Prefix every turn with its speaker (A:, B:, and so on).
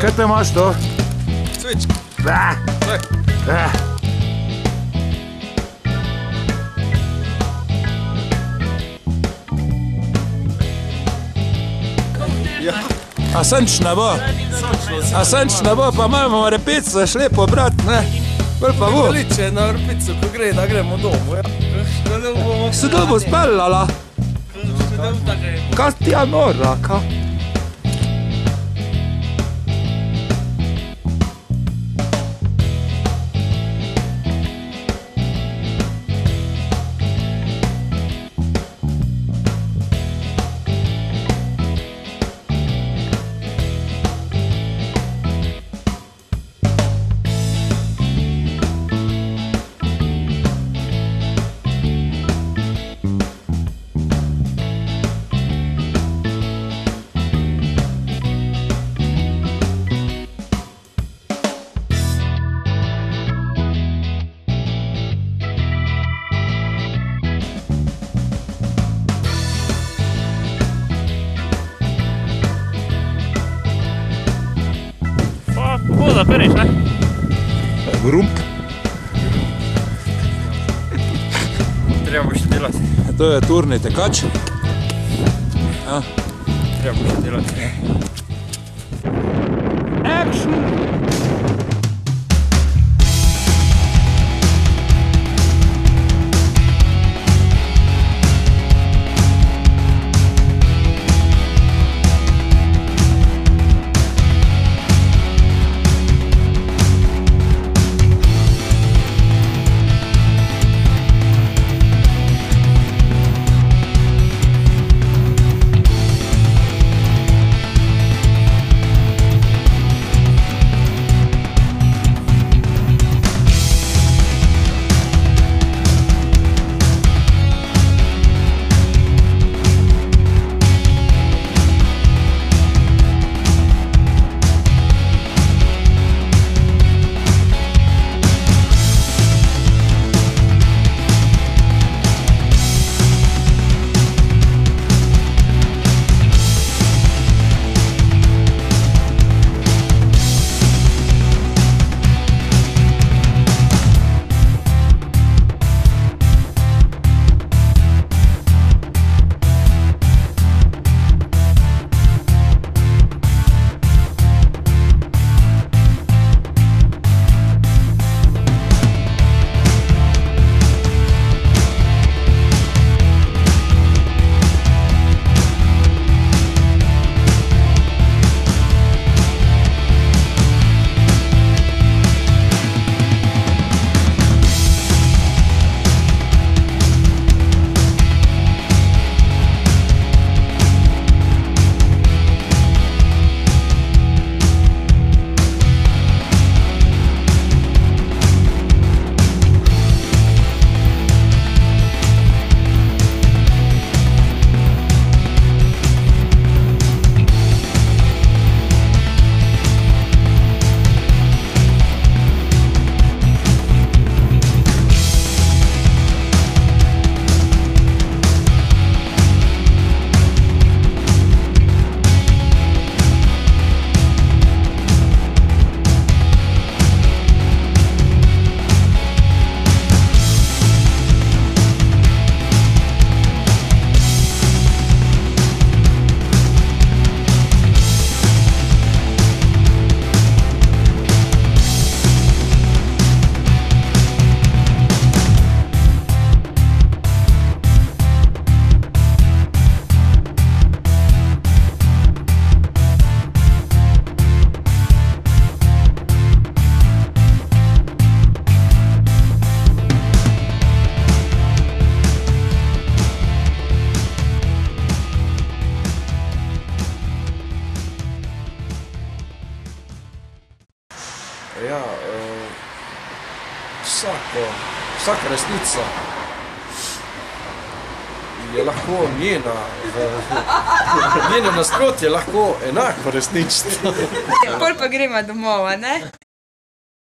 A: Kaj te imaš to?
B: Cvičk.
A: A senč ne bo? A senč ne bo, pa imamo repico šli pobrat, ne? Bolj pa bo.
B: Liče na repico, ko gre, da gremo domu, ja.
A: Se to bo speljala? Kaj ti je nora, ka?
C: Voda periš, ne?
A: Grump.
B: Treba bo še delati.
A: To je turni tekač.
B: Treba bo še delati.
A: Action!
B: Ja, vsaka resnica je lahko njeno nasprotje lahko enako resnično.
D: Pol pa gremo domov, a ne?